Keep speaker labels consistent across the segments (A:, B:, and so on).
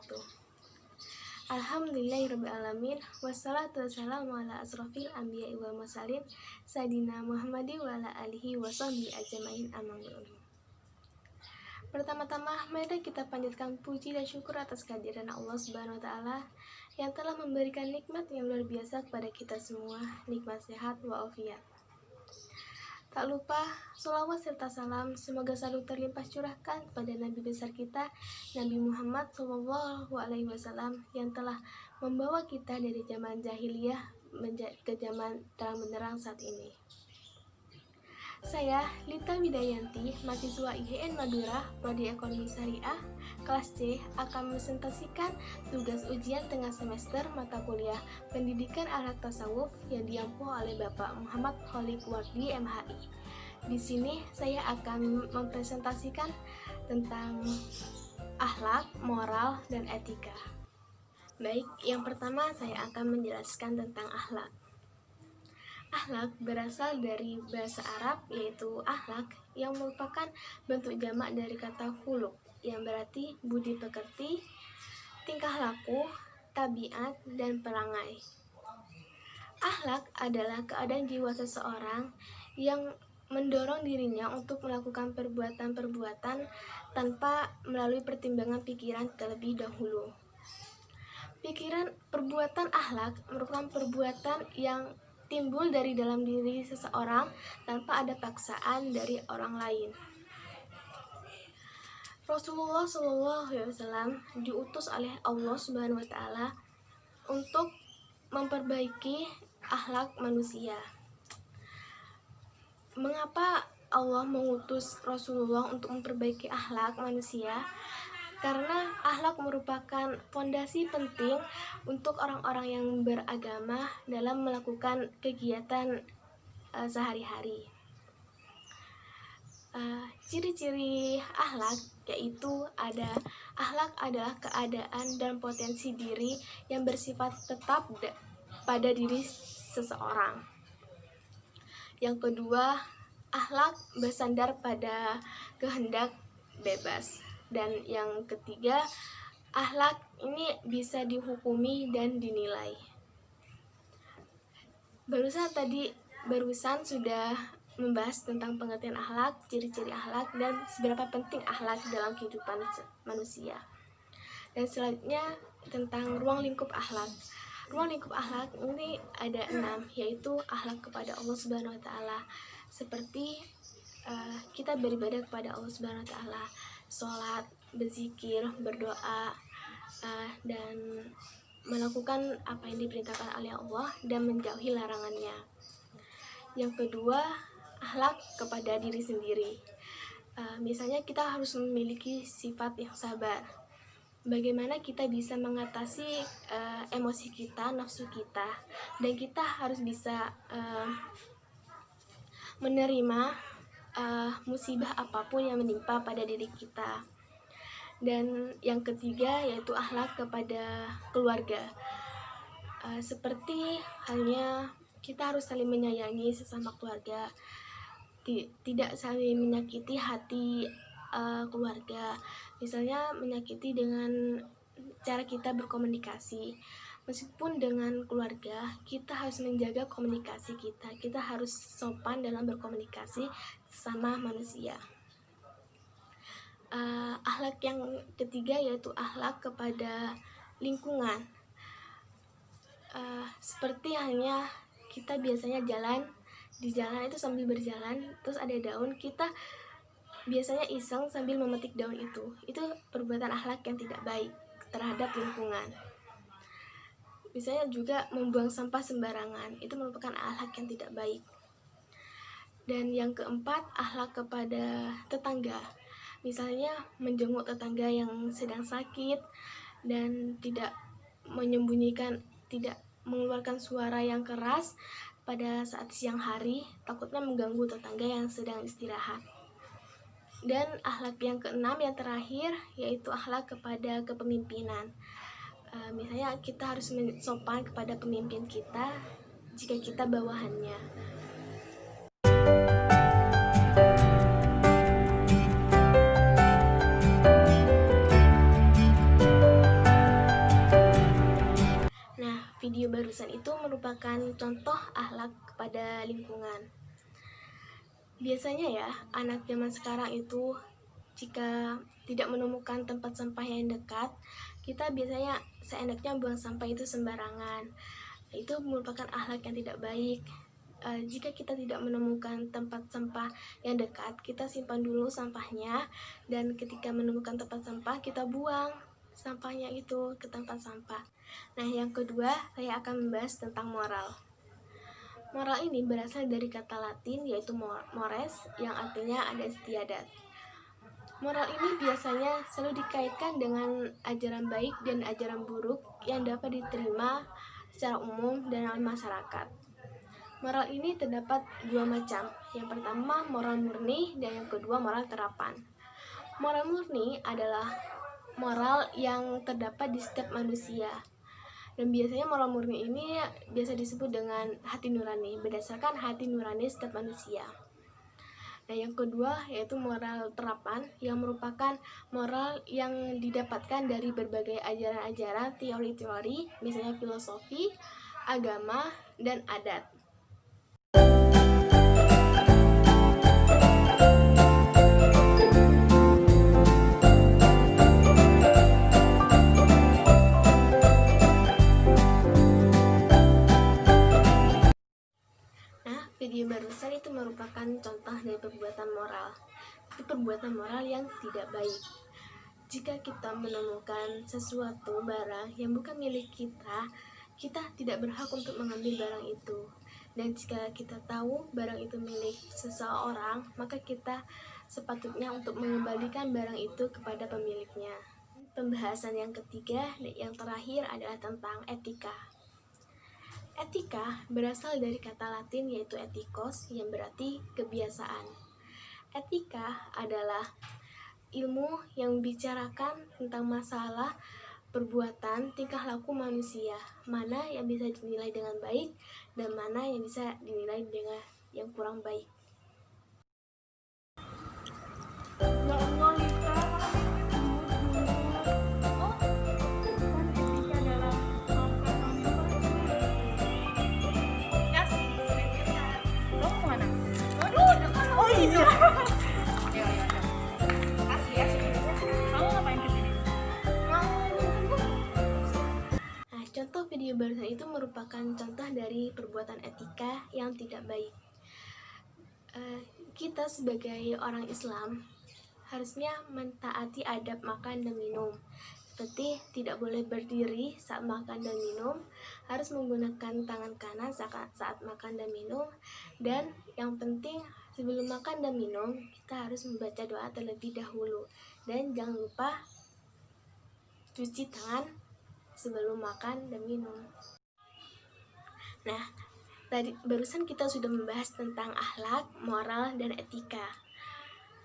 A: wabarakatuh. Alhamdulillahirrabbilalamin. Wassalatu wassalamu ala asrofil anbiya'i wal mursalin Sayyidina Muhammadi wa ala alihi wa sahbihi ajmain amma ba'du. Pertama-tama, mari kita panjatkan puji dan syukur atas kehadiran Allah Subhanahu wa taala yang telah memberikan nikmat yang luar biasa kepada kita semua, nikmat sehat walafiat. Tak lupa, sholawat serta salam semoga selalu terlimpah curahkan kepada Nabi besar kita, Nabi Muhammad SAW, yang telah membawa kita dari zaman jahiliyah ke zaman terang benderang saat ini. Saya, Lita Widayanti, mahasiswa IGN Madura, Prodi Ekonomi Syariah, kelas C, akan presentasikan tugas ujian tengah semester mata kuliah Pendidikan Akhlak Tasawuf yang diampu oleh Bapak Muhammad Kholik Wardi, MHI. Di sini saya akan mempresentasikan tentang akhlak, moral, dan etika. Baik, yang pertama saya akan menjelaskan tentang akhlak. Akhlak berasal dari bahasa Arab yaitu akhlak yang merupakan bentuk jamak dari kata khuluq yang berarti budi pekerti, tingkah laku, tabiat, dan perangai. Akhlak adalah keadaan jiwa seseorang yang mendorong dirinya untuk melakukan perbuatan-perbuatan tanpa melalui pertimbangan pikiran terlebih dahulu. Perbuatan akhlak merupakan perbuatan yang timbul dari dalam diri seseorang tanpa ada paksaan dari orang lain. Rasulullah SAW diutus oleh Allah Subhanahu wa taala untuk memperbaiki akhlak manusia. Mengapa Allah mengutus Rasulullah untuk memperbaiki akhlak manusia? Karena akhlak merupakan fondasi penting untuk orang-orang yang beragama dalam melakukan kegiatan sehari-hari. Ciri-ciri akhlak yaitu akhlak adalah keadaan dan potensi diri yang bersifat tetap pada diri seseorang. Yang kedua, akhlak bersandar pada kehendak bebas. Dan yang ketiga, akhlak ini bisa dihukumi dan dinilai. Barusan sudah membahas tentang pengertian akhlak, ciri-ciri akhlak, dan seberapa penting akhlak dalam kehidupan manusia. Dan selanjutnya tentang ruang lingkup akhlak. Ruang lingkup akhlak ini ada 6, yaitu akhlak kepada Allah Subhanahu wa taala. Seperti kita beribadah kepada Allah Subhanahu wa taala, sholat, berzikir, berdoa, dan melakukan apa yang diperintahkan oleh Allah dan menjauhi larangannya. Yang kedua, akhlak kepada diri sendiri. Misalnya kita harus memiliki sifat yang sabar. Bagaimana kita bisa mengatasi emosi kita, nafsu kita, dan kita harus bisa menerima musibah apapun yang menimpa pada diri kita. Dan yang ketiga yaitu akhlak kepada keluarga. Seperti halnya kita harus saling menyayangi sesama keluarga, tidak saling menyakiti hati keluarga. Misalnya menyakiti dengan cara kita berkomunikasi. Meskipun dengan keluarga, kita harus menjaga komunikasi kita. Kita harus sopan dalam berkomunikasi sama manusia. Akhlak yang ketiga yaitu akhlak kepada lingkungan. Seperti halnya kita biasanya di jalan itu sambil berjalan, terus ada daun, kita biasanya iseng sambil memetik daun itu. Itu perbuatan akhlak yang tidak baik terhadap lingkungan. Misalnya juga membuang sampah sembarangan, itu merupakan akhlak yang tidak baik. Dan yang keempat, akhlak kepada tetangga. Misalnya menjenguk tetangga yang sedang sakit dan tidak mengeluarkan suara yang keras pada saat siang hari, takutnya mengganggu tetangga yang sedang istirahat. Dan akhlak yang keenam, yang terakhir, yaitu akhlak kepada kepemimpinan. Misalnya kita harus sopan kepada pemimpin kita jika kita bawahannya. video barusan itu merupakan contoh akhlak kepada lingkungan. Biasanya ya, anak zaman sekarang itu jika tidak menemukan tempat sampah yang dekat, kita biasanya seenaknya buang sampah itu sembarangan. Itu merupakan akhlak yang tidak baik. Jika kita tidak menemukan tempat sampah yang dekat, kita simpan dulu sampahnya, dan ketika menemukan tempat sampah, kita buang sampahnya itu ke tempat sampah. Nah, yang kedua, saya akan membahas tentang moral. Moral ini berasal dari kata Latin yaitu mores, yang artinya ada istiadat. Moral ini biasanya selalu dikaitkan dengan ajaran baik dan ajaran buruk yang dapat diterima secara umum dalam masyarakat. Moral ini terdapat dua macam. Yang pertama, moral murni, dan yang kedua, moral terapan. Moral murni adalah moral yang terdapat di setiap manusia. Dan biasanya moral murni ini biasa disebut dengan hati nurani, berdasarkan hati nurani setiap manusia. Nah, yang kedua yaitu moral terapan, yang merupakan moral yang didapatkan dari berbagai ajaran-ajaran, teori-teori, misalnya filosofi, agama, dan adat. Video barusan itu merupakan contoh dari perbuatan moral. Itu perbuatan moral yang tidak baik. Jika kita menemukan sesuatu barang yang bukan milik kita, kita tidak berhak untuk mengambil barang itu. Dan jika kita tahu barang itu milik seseorang, maka kita sepatutnya untuk mengembalikan barang itu kepada pemiliknya. Pembahasan yang ketiga dan yang terakhir adalah tentang etika. Etika berasal dari kata Latin yaitu ethikos, yang berarti kebiasaan. Etika adalah ilmu yang membicarakan tentang masalah, perbuatan, tingkah laku manusia, mana yang bisa dinilai dengan baik dan mana yang bisa dinilai dengan yang kurang baik.
B: Ya Allah, Lisa.
A: Contoh video barusan itu merupakan contoh dari perbuatan etika yang tidak baik. Kita sebagai orang Islam harusnya mentaati adab makan dan minum, seperti tidak boleh berdiri saat makan dan minum, harus menggunakan tangan kanan saat makan dan minum, dan yang penting sebelum makan dan minum kita harus membaca doa terlebih dahulu, dan jangan lupa cuci tangan sebelum makan dan minum. Nah, tadi barusan kita sudah membahas tentang akhlak, moral, dan etika.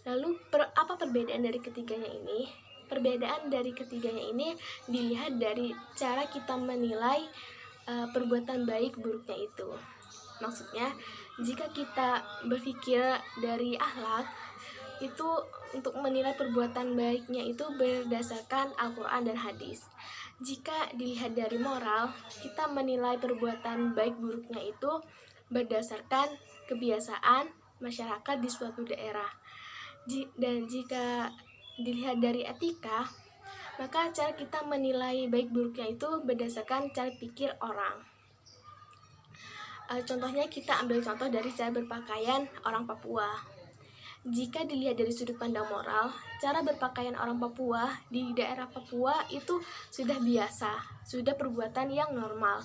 A: Lalu apa perbedaan dari ketiganya ini? Perbedaan dari ketiganya ini dilihat dari cara kita menilai perbuatan baik buruknya itu. Maksudnya, jika kita berpikir dari akhlak, itu untuk menilai perbuatan baiknya itu berdasarkan Al-Quran dan hadis. Jika dilihat dari moral, kita menilai perbuatan baik buruknya itu berdasarkan kebiasaan masyarakat di suatu daerah. Dan jika dilihat dari etika, maka cara kita menilai baik buruknya itu berdasarkan cara pikir orang. Contohnya kita ambil contoh dari cara berpakaian orang Papua. Jika dilihat dari sudut pandang moral, cara berpakaian orang Papua di daerah Papua itu sudah biasa, sudah perbuatan yang normal.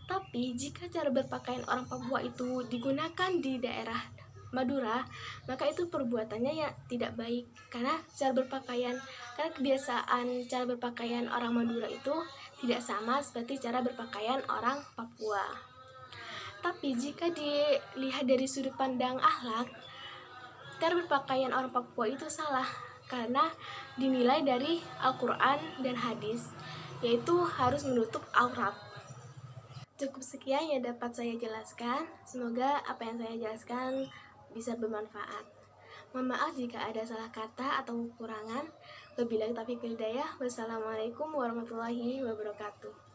A: Tapi jika cara berpakaian orang Papua itu digunakan di daerah Madura, maka itu perbuatannya ya tidak baik, karena kebiasaan cara berpakaian orang Madura itu tidak sama seperti cara berpakaian orang Papua. Tapi jika dilihat dari sudut pandang akhlak, cara berpakaian orang Papua itu salah karena dinilai dari Al-Quran dan hadis, yaitu harus menutup aurat. Cukup sekian yang dapat saya jelaskan. Semoga apa yang saya jelaskan bisa bermanfaat. Mohon maaf jika ada salah kata atau kekurangan. Wabillahi taufiq wal hidayah. Wassalamualaikum warahmatullahi wabarakatuh.